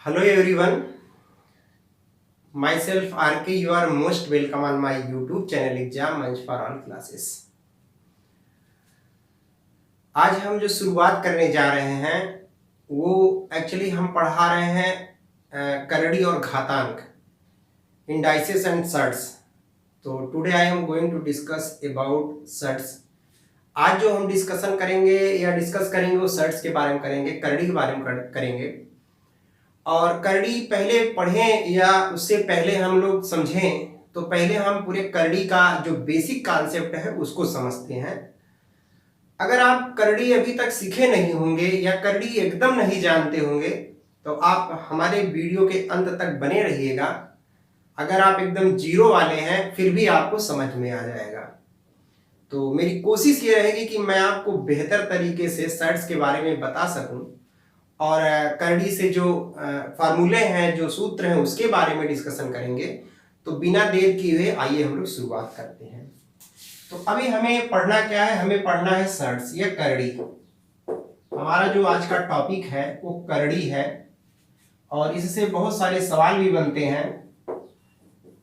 Hello everyone, myself RK, you are most welcome on my YouTube channel Exam Munch for All Classes। आज हम जो शुरुआत करने जा रहे हैं वो एक्चुअली हम पढ़ा रहे हैं करड़ी और घातांक, इंडाइसेस एंड सर्ट्स। तो today I am going to discuss about surds. आज जो हम डिस्कस करेंगे वो सर्ट्स के बारे में करेंगे, करड़ी के बारे में करेंगे। और करड़ी पहले पढ़ें या उससे पहले हम लोग समझें तो पहले हम पूरे करड़ी का जो बेसिक कॉन्सेप्ट है उसको समझते हैं। अगर आप करड़ी अभी तक सीखे नहीं होंगे या करड़ी एकदम नहीं जानते होंगे तो आप हमारे वीडियो के अंत तक बने रहिएगा। अगर आप एकदम जीरो वाले हैं फिर भी आपको समझ में आ जाएगा। तो मेरी कोशिश ये रहेगी कि मैं आपको बेहतर तरीके से सर्ट्स के बारे में बता सकूं और करड़ी से जो फार्मूले हैं, जो सूत्र हैं, उसके बारे में डिस्कशन करेंगे। तो बिना देर किए हुए आइए हम लोग शुरुआत करते हैं। तो अभी हमें पढ़ना क्या है? हमें पढ़ना है सर्ट्स या करड़ी। हमारा जो आज का टॉपिक है वो करड़ी है और इससे बहुत सारे सवाल भी बनते हैं।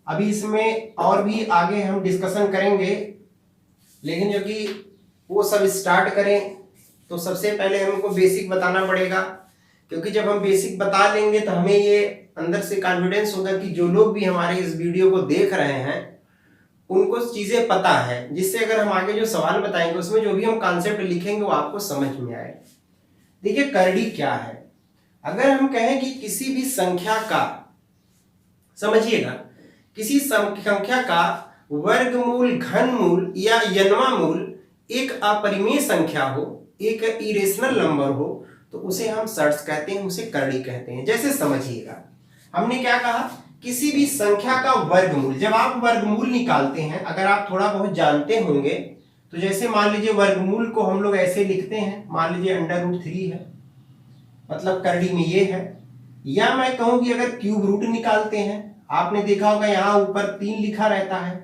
अभी इसमें और भी आगे हम डिस्कशन करेंगे, लेकिन जो कि वो सब स्टार्ट करें तो सबसे पहले हमको बेसिक बताना पड़ेगा, क्योंकि जब हम बेसिक बता लेंगे तो हमें ये अंदर से कॉन्फिडेंस होगा कि जो लोग भी हमारे इस वीडियो को देख रहे हैं उनको चीजें पता है, जिससे अगर हम आगे जो सवाल बताएंगे उसमें जो भी हम कॉन्सेप्ट लिखेंगे वो आपको समझ में आए। देखिए करड़ी क्या है। अगर हम कहें कि किसी भी संख्या का, समझिएगा, किसी संख्या का वर्गमूल, घनमूल या यनवा मूल एक अपरिमेय संख्या हो, एक इरेशनल नंबर हो, तो उसे हम सर्ट्स कहते हैं, उसे करड़ी कहते हैं। जैसे समझिएगा, हमने क्या कहा, किसी भी संख्या का वर्गमूल। जब आप वर्गमूल निकालते हैं, अगर आप थोड़ा बहुत जानते होंगे तो जैसे मान लीजिए वर्गमूल को हम लोग ऐसे लिखते हैं, मान लीजिए √3 है, मतलब करड़ी में ये है। या मैं कहूं कि अगर क्यूब रूट निकालते हैं, आपने देखा होगा यहाँ ऊपर 3 लिखा रहता है।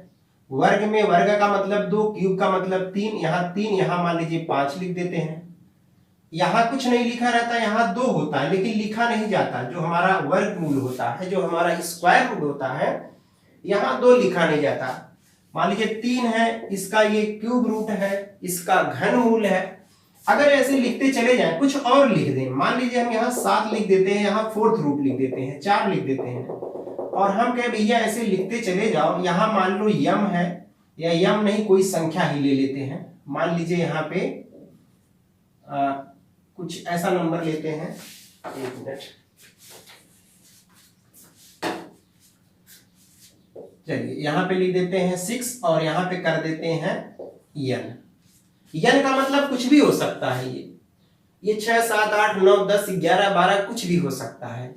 वर्ग में वर्ग का मतलब 2, क्यूब का मतलब 3, यहाँ 3, यहाँ मान लीजिए 5 लिख देते हैं। यहाँ कुछ नहीं लिखा रहता, यहाँ 2 होता है लेकिन लिखा नहीं जाता। जो हमारा वर्गमूल होता है, जो हमारा स्क्वायर रूट होता है, यहाँ 2 लिखा नहीं जाता। मान लीजिए 3 है, इसका ये क्यूब रूट है, इसका घनमूल है। अगर ऐसे लिखते चले जाएं, कुछ और लिख दें, मान लीजिए हम यहाँ 7 लिख देते हैं, यहाँ 4th रूट लिख देते हैं, 4 लिख देते हैं, और हम कहे भैया ऐसे लिखते चले जाओ। यहाँ मान लो यम है, या यम नहीं कोई संख्या ही ले लेते हैं, मान लीजिए यहाँ पे कुछ ऐसा नंबर लेते हैं, 1 मिनट, चलिए यहाँ पे लिख देते हैं 6 और यहाँ पे कर देते हैं यन। यन का मतलब कुछ भी हो सकता है। ये 6, 7, 8, 9, 10, 11, 12 कुछ भी हो सकता है।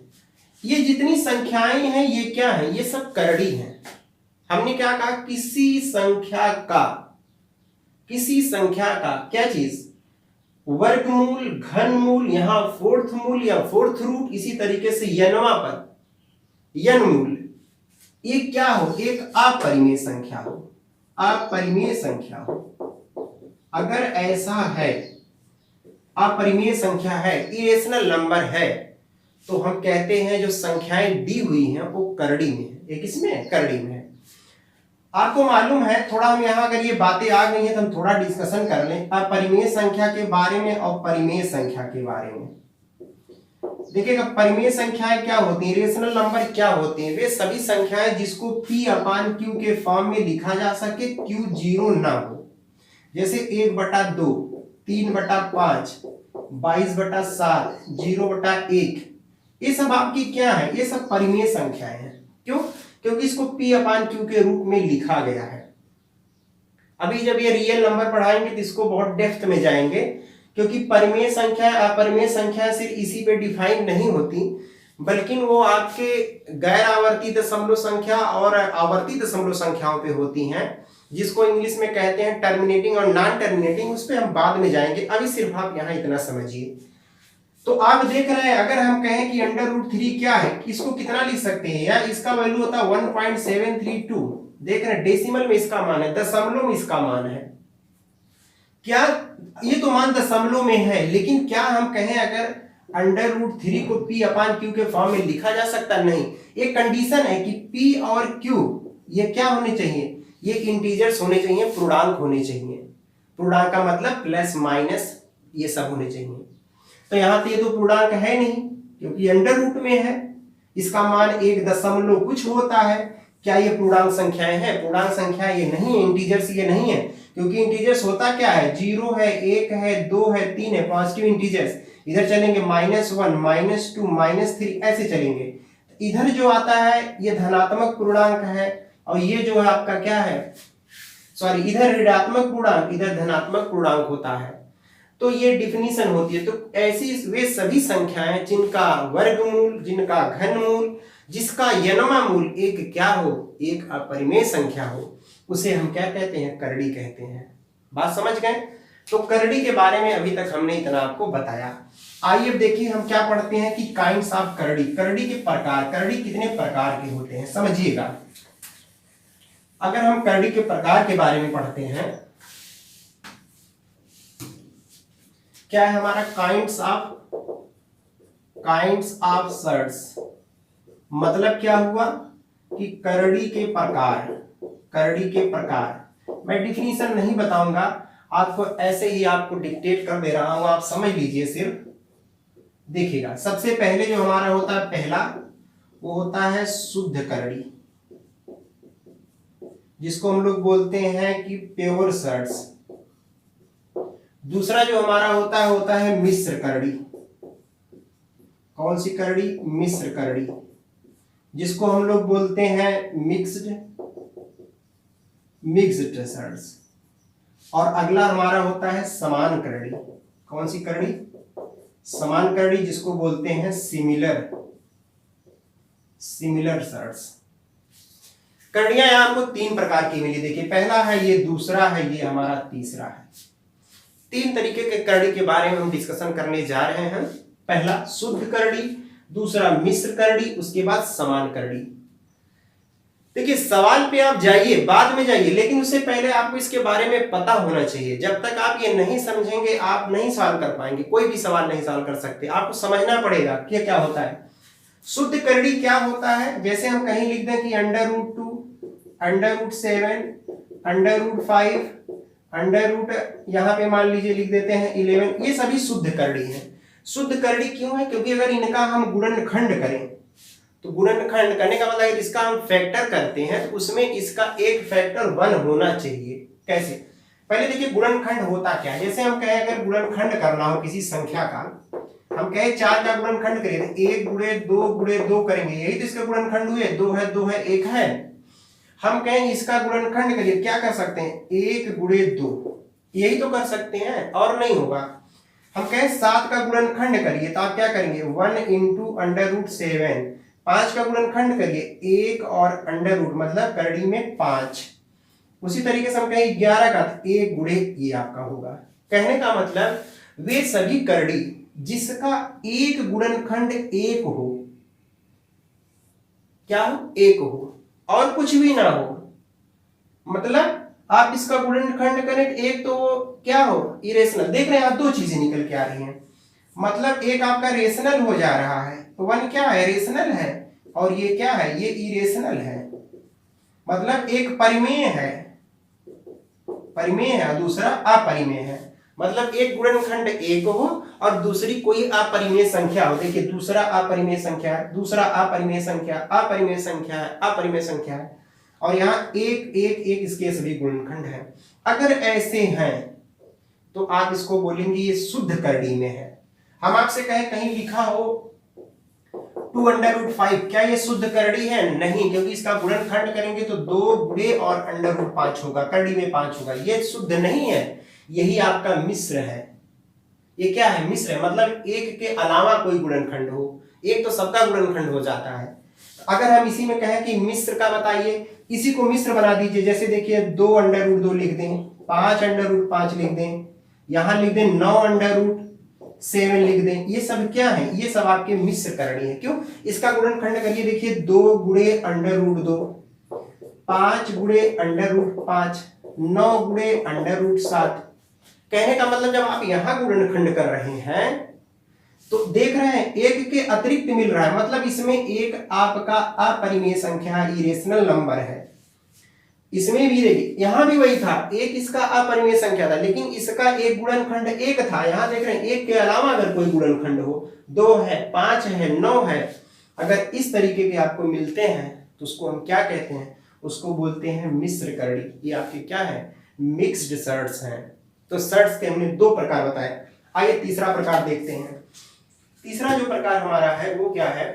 ये जितनी संख्याएं हैं ये क्या है? ये सब करड़ी हैं। हमने क्या कहा, किसी संख्या का क्या चीज, वर्गमूल, घनमूल, यहाँ 4th मूल या 4th रूट, इसी तरीके से यनवा पद, यनमूल, ये क्या हो, एक अपरिमेय संख्या हो, अपरिमेय संख्या हो। अगर ऐसा है, अपरिमेय संख्या है, इरेशनल नंबर है, तो हम कहते हैं जो संख्याएं दी हुई हैं वो करड़ी में है। एक इसमें करड़ी में है। आपको मालूम है, थोड़ा हम यहाँ अगर ये बातें आ गई हैं तो हम थोड़ा डिस्कशन कर लें अपरिमेय संख्या के बारे में और परिमेय संख्या के बारे में। देखिएगा, परिमेय संख्याएं क्या होती हैं, रेशनल नंबर क्या होते हैं? वे सभी संख्याएं जिसको p/q के फॉर्म में लिखा जा सके, q 0 ना हो। जैसे 1/2, 3/5, 22/7, 0/1, ये सब आपकी क्या है? ये सब परिमेय संख्याएं हैं। क्यों? क्योंकि इसको p/q के रूप में लिखा गया है। अभी जब ये रियल नंबर पढ़ाएंगे तो इसको बहुत डेप्थ में जाएंगे, क्योंकि परिमेय संख्या, अपरिमेय संख्या सिर्फ इसी पे डिफाइन नहीं होती, बल्कि वो आपके गैर आवर्ती दशमलव संख्या और आवर्ती दशमलव संख्याओं पे होती हैं, जिसको इंग्लिश में कहते हैं टर्मिनेटिंग और नॉन टर्मिनेटिंग। उस पर हम बाद में जाएंगे, अभी सिर्फ आप यहाँ इतना समझिए। तो आप देख रहे हैं, अगर हम कहें कि √3 क्या है, इसको कितना लिख सकते हैं, या इसका वैल्यू होता है 1.732। देख रहे हैं, डेसिमल में इसका मान है, दशमलव में इसका मान है। क्या ये तो मान दशमलव में है, लेकिन क्या हम कहें अगर √3 को P/Q के फॉर्म में लिखा जा सकता नहीं। एक कंडीशन है कि P और Q ये क्या होने चाहिए, ये इंटीजर्स होने चाहिए, पूर्णांक होने चाहिए। पूर्णांक का मतलब प्लस माइनस ये सब होने चाहिए। तो यहाँ पे ये तो पूर्णांक है नहीं क्योंकि अंडर रूट में है, इसका मान 1 दशमलव कुछ होता है। क्या ये पूर्णांक संख्याएं हैं? पूर्णांक संख्या ये नहीं है, इंटीजर्स ये नहीं है, क्योंकि इंटीजर्स होता क्या है, 0 है, 1 है, 2 है, 3 है, पॉजिटिव इंटीजर्स। इधर चलेंगे -1 -2 -3 ऐसे चलेंगे। इधर जो आता है ये धनात्मक पूर्णांक है और ये जो है आपका क्या है, सॉरी, इधर ऋणात्मक पूर्णांक, इधर धनात्मक पूर्णांक होता है। तो ये डिफिनीशन होती है। तो ऐसी वे सभी संख्याएं जिनका वर्गमूल, जिनका घनमूल, जिसका यनमा मूल एक क्या हो, एक अपरिमेय संख्या हो, उसे हम क्या कहते हैं, करड़ी कहते हैं। बात समझ गए? तो करड़ी के बारे में अभी तक हमने इतना आपको बताया। आइए अब देखिए हम क्या पढ़ते हैं कि काइंड्स ऑफ करड़ी, करड़ी के प्रकार, करड़ी कितने प्रकार के होते हैं समझिएगा। अगर हम करड़ी के प्रकार के बारे में पढ़ते हैं, क्या है हमारा काइंड्स ऑफ सर्ट्स, मतलब क्या हुआ कि करड़ी के प्रकार, करड़ी के प्रकार। मैं डिफिनीशन नहीं बताऊंगा आपको, ऐसे ही आपको डिक्टेट कर दे रहा हूं, आप समझ लीजिए सिर्फ। देखिएगा, सबसे पहले जो हमारा होता है पहला, वो होता है शुद्ध करड़ी, जिसको हम लोग बोलते हैं कि प्योर सर्ट्स। दूसरा जो हमारा होता है मिश्र करड़ी। कौन सी करड़ी? मिश्र करड़ी, जिसको हम लोग बोलते हैं मिक्स्ड सर्ट्स। और अगला हमारा होता है समान करड़ी। कौन सी करड़ी? समान करड़ी, जिसको बोलते हैं सिमिलर सर्ट्स। करड़ियां यहां आपको 3 प्रकार की मिली। देखिए, पहला है ये, दूसरा है ये, हमारा तीसरा है। 3 तरीके के करड़ी के बारे में हम डिस्कशन करने जा रहे हैं। पहला शुद्ध करड़ी, दूसरा मिश्र करड़ी, उसके बाद समान करड़ी। देखिए, सवाल पे आप जाइए, बाद में जाइए, लेकिन उससे पहले आपको इसके बारे में पता होना चाहिए। जब तक आप ये नहीं समझेंगे आप नहीं सॉल्व कर पाएंगे, कोई भी सवाल नहीं सॉल्व कर सकते। आपको समझना पड़ेगा कि क्या होता है। शुद्ध करड़ी क्या होता है, जैसे हम कहीं लिख दें कि √2, √7, √5, यहाँ पे मान लीजिए लिख देते हैं 11, ये सभी शुद्ध करड़ी हैं। शुद्ध करड़ी क्यों है? क्योंकि अगर इनका हम गुणनखंड करें, तो गुणनखंड करने का मतलब इसका हम फैक्टर करते हैं तो उसमें इसका एक फैक्टर 1 होना चाहिए। कैसे? पहले देखिए गुणनखंड होता क्या है। जैसे हम कहें अगर गुणनखंड करना हो किसी संख्या का, हम कहें 4 का गुणनखंड करिए, 1 गुणे 2 करेंगे, यही तो इसके गुणनखंड हुए। 2 है, 2 है, 1 है। हम कहें इसका गुणनखंड करिए, क्या कर सकते हैं, 1 गुणे 2, यही तो कर सकते हैं, और नहीं होगा। हम कहें 7 का गुणनखंड करिए, तो आप क्या करेंगे, 1 × √7। 5 का गुणनखंड करिए, 1 और √ मतलब करड़ी में 5। उसी तरीके से हम कहें 11 का, 1 गुणे ये आपका होगा। कहने का मतलब वे सभी करड़ी जिसका एक गुणनखंड 1 हो, क्या हो, 1 हो और कुछ भी ना हो, मतलब आप इसका गुणनखंड करें, एक तो क्या हो, इरेशनल। देख रहे हैं आप, 2 चीजें निकल के आ रही हैं। मतलब एक आपका रेशनल हो जा रहा है, तो 1 क्या है, रेशनल है, और ये क्या है, ये इरेशनल है। मतलब एक परिमेय है, दूसरा अपरिमेय है। मतलब एक गुणनखंड 1 हो और दूसरी कोई अपरिमेय संख्या हो। देखिए, दूसरा अपरिमेय संख्या है, दूसरा अपरिमेय संख्या, अपरिमेय संख्या है, अपरिमेय संख्या है, और यहाँ 1 1 1 इसके सभी गुणनखंड हैं। अगर ऐसे हैं तो आप इसको बोलेंगे ये शुद्ध करड़ी में है। हम आपसे कहें कहीं लिखा हो 2√5, क्या ये शुद्ध करड़ी है? नहीं, क्योंकि इसका गुणनखंड करेंगे तो 2 गुणे और √5 होगा, करड़ी में 5 होगा, ये शुद्ध नहीं है, यही आपका मिश्र है। ये क्या है, मिश्र है। मतलब 1 के अलावा कोई गुणनखंड हो, 1 तो सबका गुणनखंड हो जाता है। अगर हम इसी में कहें कि मिश्र का बताइए, इसी को मिश्र बना दीजिए। जैसे देखिए 2 √2 लिख दें, 5 √5 लिख दें, यहां लिख दें 9 √7 लिख दें, ये सब क्या है, ये सब आपके मिश्र करणी है। क्यों? इसका गुणनखंड करिए, देखिए 2 गुणे √2, 5 गुणे √5, 9 गुणे √7। कहने का मतलब जब आप यहां गुणनखंड कर रहे हैं तो देख रहे हैं एक के अतिरिक्त मिल रहा है, मतलब इसमें एक आपका अपरिमेय संख्या इरेशनल नंबर है। इसमें भी देखिए यहां भी वही था, एक इसका अपरिमेय संख्या था, लेकिन इसका एक गुणनखंड एक था। यहां देख रहे हैं एक के अलावा अगर कोई गुणनखंड हो, 2 है, 5 है, 9 है, अगर इस तरीके के आपको मिलते हैं तो उसको हम क्या कहते हैं, उसको बोलते हैं मिश्र करड़ी। ये आपके क्या है, मिक्स्ड सर्ट्स हैं। तो सर्ट्स के हमने 2 प्रकार बताए। आइए तीसरा प्रकार देखते हैं। तीसरा जो प्रकार हमारा है वो क्या है,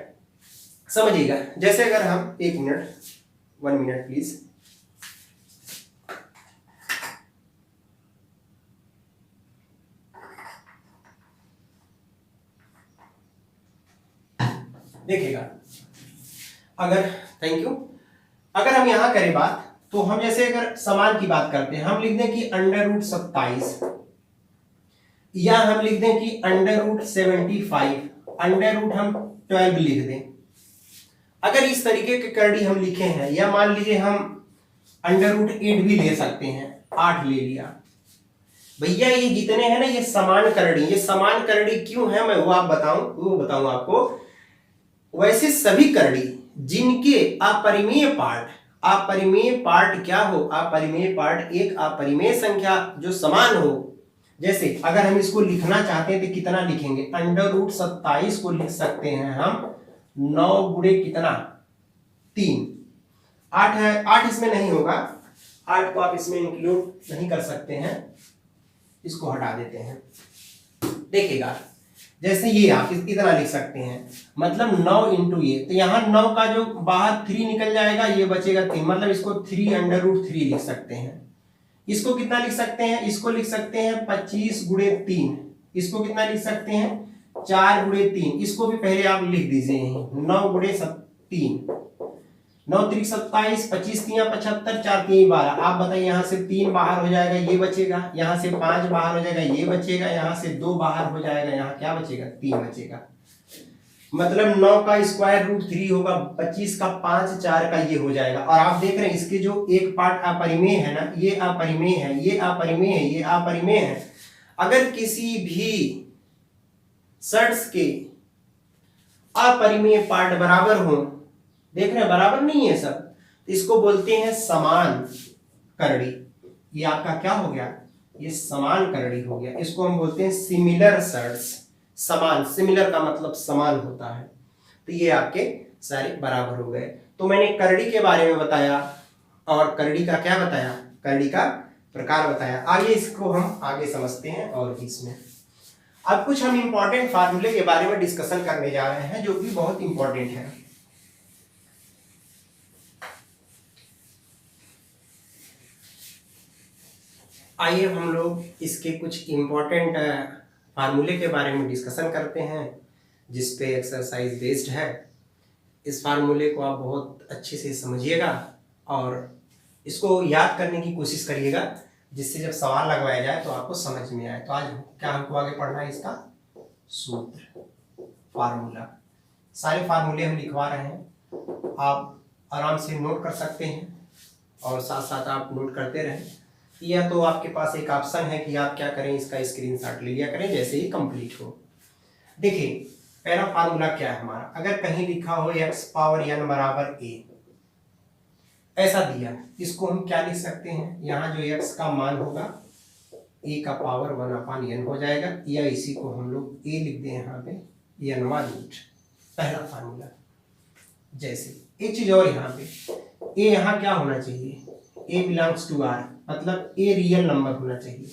समझिएगा। जैसे अगर हम 1 मिनट 1 मिनट प्लीज, देखिएगा, अगर थैंक यू, अगर हम यहां करें बात तो हम जैसे अगर समान की बात करते हैं, हम लिख दें कि √27 या हम लिख दें कि √75, अंडर रूट हम 12 लिख दें। अगर इस तरीके के करड़ी हम लिखे हैं, या मान लीजिए हम √8 भी ले सकते हैं, 8 ले लिया भैया, ये जितने हैं ना ये समान करड़ी। ये समान करड़ी क्यों है मैं वो बताऊं आपको। वैसे सभी करड़ी जिनके अपरिमेय पार्ट क्या हो, अपरिमेय पार्ट एक अपरिमेय संख्या जो समान हो। जैसे अगर हम इसको लिखना चाहते हैं तो कितना लिखेंगे, √27 को लिख सकते हैं हम 9 गुणे कितना 3, 8 है, 8 इसमें नहीं होगा, 8 को आप इसमें इंक्लूड नहीं कर सकते हैं, इसको हटा देते हैं। देखिएगा जैसे ये आप इतना लिख सकते हैं, मतलब 9 इंटू ये, तो यहाँ 9 का जो बाहर 3 निकल जाएगा, ये बचेगा 3, मतलब इसको 3 लिख सकते हैं। इसको कितना लिख सकते हैं, इसको लिख सकते हैं 25 गुणे 3, इसको कितना लिख सकते हैं 4 गुणे 3, इसको भी पहले आप लिख दीजिए 9 गुणे 3, 9 3 27, 25 3 75, 4 3 12। आप बताइए यहाँ से 3 बाहर हो जाएगा, ये बचेगा, यहाँ से 5 बाहर हो जाएगा, ये बचेगा, यहाँ से 2 बाहर हो जाएगा, यहाँ क्या बचेगा 3 बचेगा। मतलब 9 का स्क्वायर रूट 3 होगा, 25 का 5, 4 का ये हो जाएगा। और आप देख रहे हैं इसके जो एक पार्ट अपरिमेय है ना, ये अपरिमेय है, ये अपरिमेय है, ये अपरिमेय है। अगर किसी भी सर्ट्स के अपरिमेय पार्ट बराबर हो, देख रहे हैं बराबर नहीं है सब, इसको बोलते हैं समान करड़ी। ये आपका क्या हो गया, ये समान करड़ी हो गया। इसको हम बोलते हैं सिमिलर सर्ट्स। समान, सिमिलर का मतलब समान होता है। तो ये आपके सारे बराबर हो गए। तो मैंने करड़ी के बारे में बताया, और करड़ी का क्या बताया, करड़ी का प्रकार बताया। आइए इसको हम आगे समझते हैं। और इसमें अब कुछ हम इंपॉर्टेंट फार्मूले के बारे में डिस्कशन करने जा रहे हैं, जो कि बहुत इंपॉर्टेंट है। आइए हम लोग इसके कुछ इंपॉर्टेंट फार्मूले के बारे में डिस्कशन करते हैं, जिस पे एक्सरसाइज बेस्ड है। इस फार्मूले को आप बहुत अच्छे से समझिएगा और इसको याद करने की कोशिश करिएगा, जिससे जब सवाल लगवाया जाए तो आपको समझ में आए। तो आज क्या हमको आगे पढ़ना है, इसका सूत्र, फार्मूला। सारे फार्मूले हम लिखवा रहे हैं, आप आराम से नोट कर सकते हैं और साथ साथ आप नोट करते रहें। या तो आपके पास एक ऑप्शन है कि आप क्या करें, इसका स्क्रीनशॉट ले लिया करें जैसे ही कंप्लीट हो। देखिए पहला फार्मूला क्या है हमारा, अगर कहीं लिखा हो x पावर n बराबर a, ऐसा दिया, इसको हम क्या लिख सकते हैं, यहाँ जो x का मान होगा a का पावर 1/n हो जाएगा, या इसी को हम लोग a लिख दें यहाँ पे n रूट। पहला फार्मूला। जैसे एक चीज और यहाँ पे a यहाँ क्या होना चाहिए, a बिलोंग्स टू r, मतलब a रियल नंबर होना चाहिए,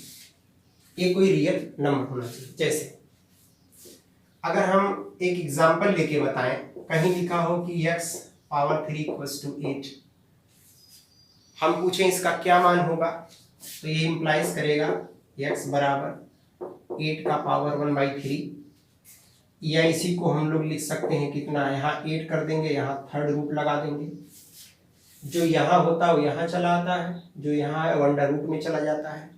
a कोई रियल नंबर होना चाहिए। जैसे अगर हम एक एग्जांपल लेके बताएं, कहीं लिखा हो कि x पावर 3 = 8, हम पूछें इसका क्या मान होगा, तो ये इंप्लाइज करेगा x बराबर 8 का पावर 1/3, या इसी को हम लोग लिख सकते हैं कितना, यहाँ 8 कर देंगे, यहाँ थर्ड रूट लगा देंगे, जो यहाँ होता है वो यहाँ चला आता है, जो यहाँ है अंडर रूट में चला जाता है।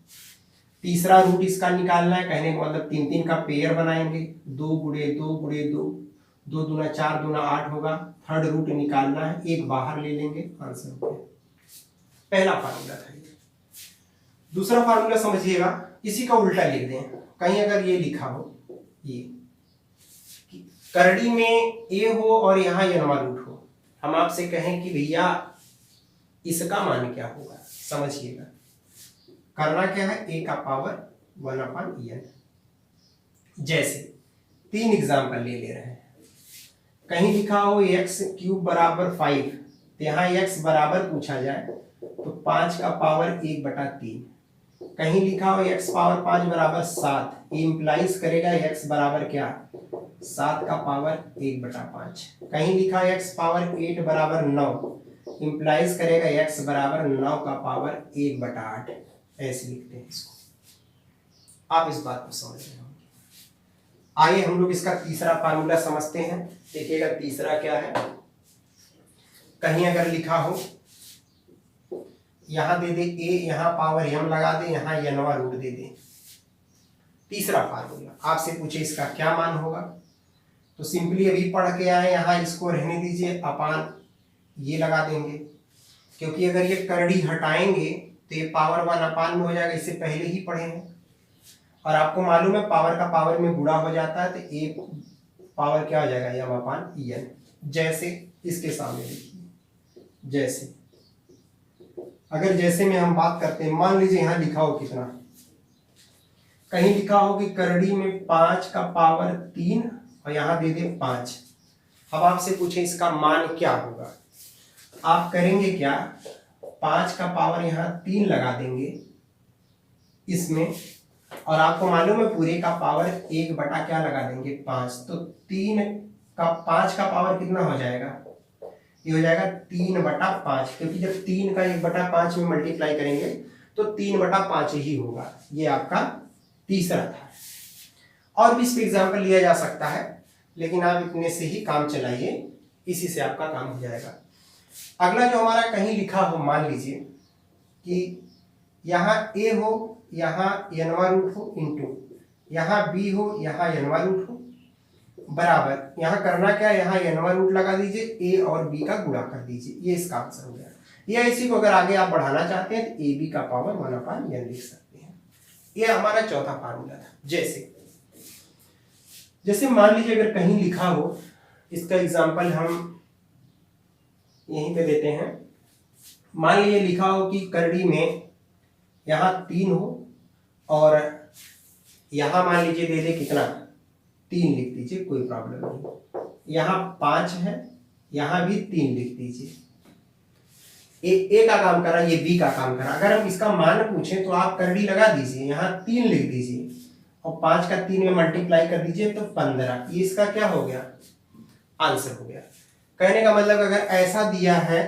तीसरा रूट इसका निकालना है, कहने का मतलब 3 3 का पेयर बनाएंगे, 2 गुणे 2 गुणे 2, 2 दूना 4 दूना 8 होगा। थर्ड रूट निकालना है, एक बाहर ले लेंगे, आंसर हो गया। पहला फार्मूला था ये। दूसरा फार्मूला समझिएगा, इसी का उल्टा लिख दें, कहीं अगर ये लिखा हो, ये करड़ी में ए हो और यहाँ यनवा रूट हो, हम आपसे कहें कि भैया इसका मान क्या होगा, समझिएगा। करना क्या है, ए का पावर 1/n। जैसे 3 एग्जाम्पल ले रहे हैं। कहीं लिखा हो x³ बराबर 5, तो यहाँ x बराबर पूछा जाए तो 5 का पावर 1/3। कहीं लिखा हो x पावर 5 बराबर 7, ये इंप्लाइज करेगा x बराबर क्या, 7 का पावर 1/5। कहीं लिखा है x पावर 8 बराबर 9, इंप्लाइज करेगा x बराबर 9 का पावर 1/8। ऐसे लिखते हैं इसको, आप इस बात को समझ रहे होंगे। आइए हम लोग इसका तीसरा फार्मूला समझते हैं। देखिएगा तीसरा क्या है। कहीं अगर लिखा हो, यहां दे दे a, यहां पावर m लगा दे, यहां यनवा रूट दे दे। तीसरा फार्मूला आपसे पूछे इसका क्या मान होगा, तो सिंपली अभी पढ़ के आए, यहां इसको रहने दीजिए, अपान ये लगा देंगे, क्योंकि अगर ये करड़ी हटाएंगे तो ये पावर 1/n में हो जाएगा, इससे पहले ही पढ़े हैं। और आपको मालूम है पावर का पावर में गुणा हो जाता है, तो ए पावर क्या हो जाएगा, m/n। जैसे इसके सामने लिखिए, जैसे अगर जैसे में हम बात करते हैं, मान लीजिए यहां लिखा हो कितना, कहीं लिखा हो कि करड़ी में 5 का पावर 3 और यहां दे दे 5। अब आपसे पूछे इसका मान क्या होगा, आप करेंगे क्या, 5 का पावर यहाँ 3 लगा देंगे इसमें, और आपको मालूम है पूरे का पावर 1 बटा क्या लगा देंगे, 5। तो 5 का पावर कितना हो जाएगा, ये हो जाएगा 3/5, क्योंकि जब 3 का 1/5 में मल्टीप्लाई करेंगे तो 3/5 ही होगा। ये आपका तीसरा था। और भी इस पे एग्जाम्पल लिया जा सकता है, लेकिन आप इतने से ही काम चलाइए, इसी से आपका काम हो जाएगा। अगला जो हमारा कहीं लिखा हो, मान लीजिए कि यहाँ a हो, यहाँ यनवा रूट हो, इंटू यहाँ b हो, यहाँ यनवा रूट हो, बराबर यहाँ करना क्या है, यहाँ यनवा रूट लगा दीजिए, a और b का गुणा कर दीजिए, ये इसका आंसर हो गया। या इसी को अगर आगे आप बढ़ाना चाहते हैं तो ab का पावर 1/n लिख सकते हैं। ये हमारा चौथा फार्मूला था। जैसे मान लीजिए अगर कहीं लिखा हो, इसका एग्जाम्पल हम यहीं पे देते हैं। मान लीजिए लिखा हो कि करड़ी में यहाँ 3 हो और यहाँ मान लीजिए दे दे कितना, 3 लिख दीजिए, कोई प्रॉब्लम नहीं। यहाँ 5 है, यहाँ भी 3 लिख दीजिए। ए का काम करा, ये बी का काम करा। अगर हम इसका मान पूछें तो आप करड़ी लगा दीजिए, यहाँ 3 लिख दीजिए और 5 का 3 में मल्टीप्लाई कर दीजिए तो 15। ये इसका क्या हो गया, आंसर हो गया। कहने का मतलब अगर ऐसा दिया है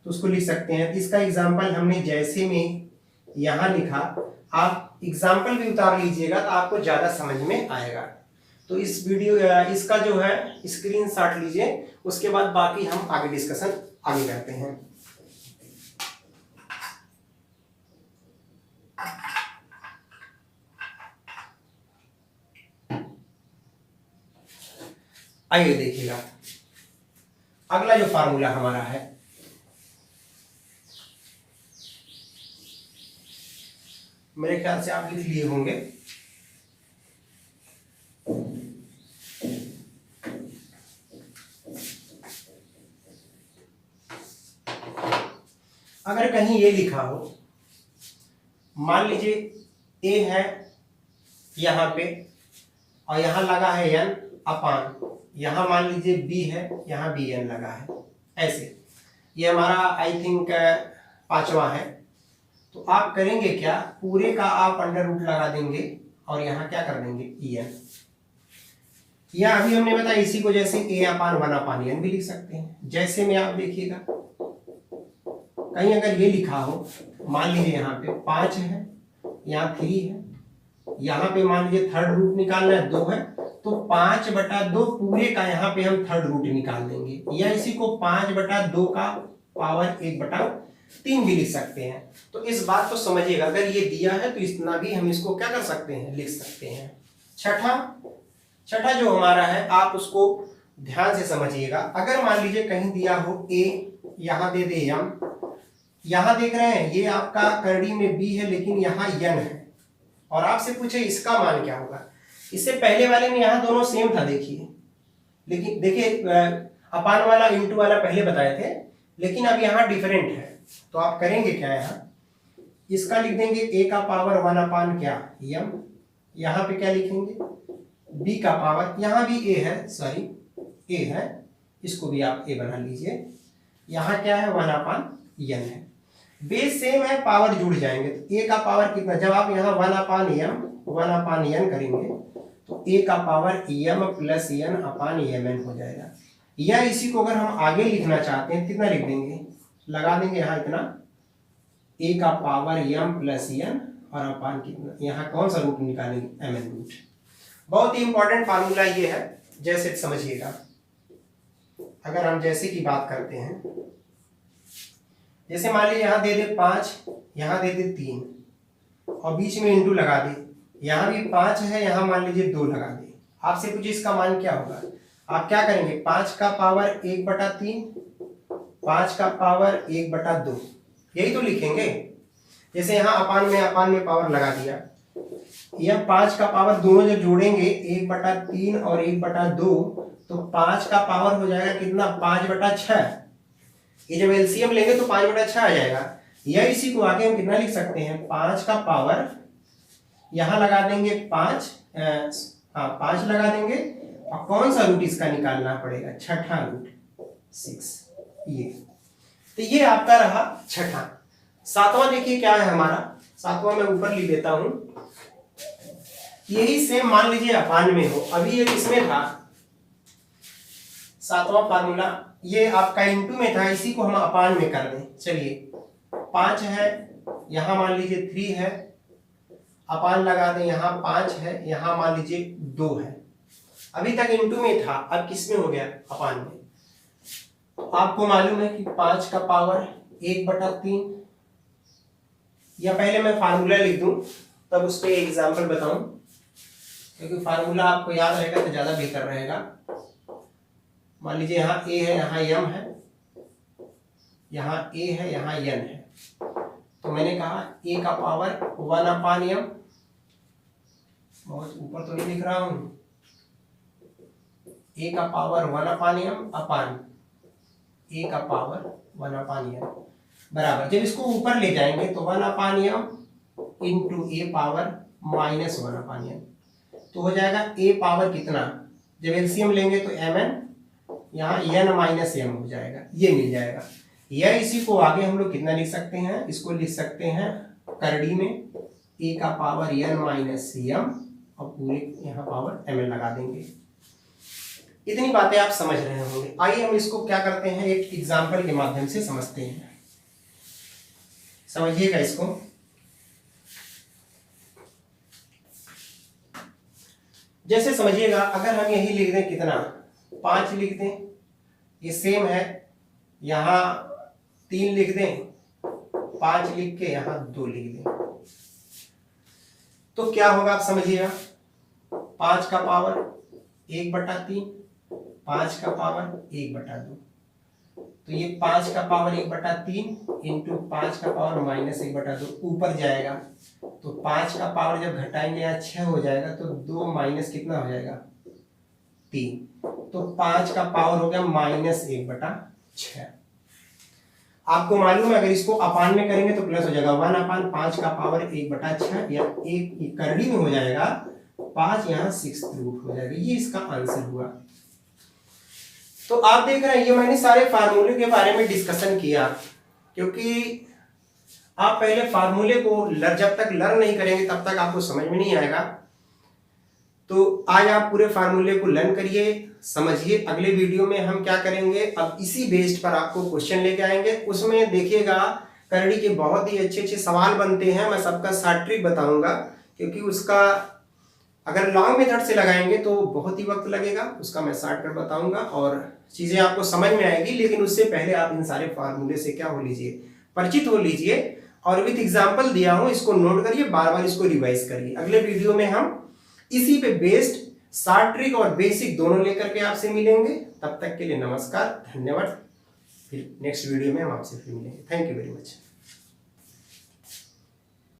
तो उसको लिख सकते हैं। इसका एग्जाम्पल हमने जैसे में यहाँ लिखा, आप एग्जाम्पल भी उतार लीजिएगा तो आपको ज्यादा समझ में आएगा। तो इस वीडियो इसका जो है स्क्रीनशॉट लीजिए, उसके बाद बाकी हम आगे डिस्कशन आगे करते हैं। आइए देखिएगा अगला जो फार्मूला हमारा है, मेरे ख्याल से आप लिख लिए होंगे। अगर कहीं ये लिखा हो, मान लीजिए ए है यहां पे और यहां लगा है n अपान, यहां मान लीजिए b है, यहां bn लगा है। ऐसे ये हमारा आई थिंक 5वां है। तो आप करेंगे क्या, पूरे का आप अंडर रूट लगा देंगे और यहाँ क्या कर देंगे, en। या अभी हमने बताया इसी को जैसे a/1/n भी लिख सकते हैं। जैसे में आप देखिएगा कहीं अगर ये लिखा हो, मान लीजिए यहाँ पे 5 है, यहाँ 3 है, यहाँ पे मान लीजिए थर्ड रूट निकालना है 2 है, तो 5/2 पूरे का यहाँ पे हम थर्ड रूट निकाल देंगे। या इसी को 5/2 का पावर 1/3 भी लिख सकते हैं। तो इस बात को समझिएगा, अगर ये दिया है तो इतना भी हम इसको क्या कर सकते हैं, लिख सकते हैं। छठा जो हमारा है, आप उसको ध्यान से समझिएगा। अगर मान लीजिए कहीं दिया हो a, यहाँ दे दे m, यहाँ देख रहे हैं ये आपका करड़ी में b है लेकिन यहाँ n है, और आपसे पूछे इसका मान क्या होगा। इससे पहले वाले में यहाँ दोनों सेम था, देखिए लेकिन देखिए अपान वाला इंटू वाला पहले बताए थे, लेकिन अब यहाँ डिफरेंट है। तो आप करेंगे क्या, यहाँ इसका लिख देंगे a का पावर 1 अपान क्या m, यहाँ पे क्या लिखेंगे b का पावर, यहाँ भी a है, सॉरी a है, इसको भी आप a बना लीजिए। यहाँ क्या है 1 अपान n है, बेस सेम है, पावर जुड़ जाएंगे। तो a का पावर कितना, जब आप यहाँ 1 अपान n करेंगे तो a का पावर m प्लस n अपान mn हो जाएगा। या इसी को अगर हम आगे लिखना चाहते हैं कितना लिख देंगे, लगा देंगे यहाँ इतना a का पावर m प्लस n और अपान कितना, यहाँ कौन सा रूट निकालेंगे mn रूट। बहुत ही इंपॉर्टेंट फार्मूला ये है, जैसे समझिएगा। अगर हम जैसे की बात करते हैं, जैसे मान लीजिए यहाँ दे दे 5, यहाँ दे दे 3 और बीच में इंटू लगा दे, यहाँ भी 5 है, यहाँ मान लीजिए 2 लगा दे। आपसे पूछे इसका मान क्या होगा, आप क्या करेंगे 5 का पावर 1/3, 5 का पावर 1/2, यही तो लिखेंगे। जैसे यहाँ अपान में पावर लगा दिया, यह 5 का पावर दोनों जब जोड़ेंगे 1/3 और 1/2 तो 5 का पावर हो जाएगा कितना 5/6। ये जब एलसीएम लेंगे तो 5/6 आ जाएगा। या इसी को आगे हम कितना लिख सकते हैं 5 का पावर, यहाँ लगा देंगे 5 लगा देंगे, और कौन सा रूट इसका निकालना पड़ेगा, छठा रूट 6। ये तो ये आपका रहा छठा। सातवां देखिए क्या है हमारा, सातवां मैं ऊपर लिख देता हूं। यही सेम मान लीजिए अपान में हो, अभी ये किसमें था, सातवां फार्मूला ये आपका इंटू में था, इसी को हम अपान में कर दें। चलिए 5 है, यहां मान लीजिए 3 है, अपान लगा दें, यहाँ 5 है, यहाँ मान लीजिए 2 है। अभी तक इंटू में था, अब किस में हो गया अपान में। तो आपको मालूम है कि 5 का पावर 1/3, या पहले मैं फार्मूला लिख दूं तब उस पर एग्जाम्पल बताऊं, क्योंकि फार्मूला आपको याद रहेगा तो ज्यादा बेहतर रहेगा। मान लीजिए यहाँ a है, यहाँ m है, यहाँ a है, यहाँ n है। तो मैंने कहा a का पावर 1 अपान m, बहुत ऊपर तो नहीं लिख रहा हूं, a का power 1 upon m upon a का पावर 1 अपान m बराबर, जब इसको ऊपर ले जाएंगे तो 1 अपान m into a power -1 upon m, तो हो जाएगा a पावर कितना, जब एलसीएम लेंगे तो mn, यहाँ n माइनस m हो जाएगा, ये मिल जाएगा। या इसी को आगे हम लोग कितना लिख सकते हैं, इसको लिख सकते हैं करड़ी में a का पावर n माइनस m और पूरे यहाँ पावर mn लगा देंगे। इतनी बातें आप समझ रहे होंगे। आइए हम इसको क्या करते हैं, एक एग्जाम्पल के माध्यम से समझते हैं। समझिएगा इसको। जैसे समझिएगा, अगर हम यही लिख दें कितना 5 लिख दें, ये सेम है, यहाँ 3 लिख दें, 5 लिख के यहाँ 2 लिख दें, तो क्या होगा आप समझिएगा। 5 का पावर 1/3, 5 का पावर 1/2, तो ये 5 का पावर 1/3 इंटू 5 का पावर -1/2 ऊपर जाएगा, तो 5 का पावर जब घटाएंगे यहाँ 6 हो जाएगा, तो 2 माइनस कितना हो जाएगा 3, तो 5 का पावर हो गया -1/6। आपको मालूम है अगर इसको अपान में करेंगे तो प्लस हो जाएगा 1 अपान 5 का पावर 1/6, या एक करड़ी में हो जाएगा 5, यहाँ 6 रूट हो जाएगा। ये इसका आंसर हुआ। तो आप देख रहे हैं ये मैंने सारे फार्मूले के बारे में डिस्कशन किया, क्योंकि आप पहले फार्मूले को जब तक लर्न नहीं करेंगे तब तक आपको समझ में नहीं आएगा। तो आज आप पूरे फार्मूले को लर्न करिए, समझिए। अगले वीडियो में हम क्या करेंगे, अब इसी बेस्ड पर आपको क्वेश्चन लेके आएंगे। उसमें देखिएगा करड़ी के बहुत ही अच्छे अच्छे सवाल बनते हैं, मैं सबका शॉर्ट ट्रिक बताऊंगा, क्योंकि उसका अगर लॉन्ग मेथड से लगाएंगे तो बहुत ही वक्त लगेगा, उसका मैं शॉर्टकट बताऊंगा और चीजें आपको समझ में आएगी। लेकिन उससे पहले आप इन सारे फार्मूले से क्या हो लीजिए, परिचित हो लीजिए, और विथ एग्जाम्पल दिया हूं, इसको नोट करिए, बार बार इसको रिवाइज करिए। अगले वीडियो में हम इसी पे बेस्ड शॉर्ट ट्रिक और बेसिक दोनों लेकर के आपसे मिलेंगे। तब तक के लिए नमस्कार, धन्यवाद। फिर नेक्स्ट वीडियो में हम आपसे फिर मिलेंगे। Thank you very much.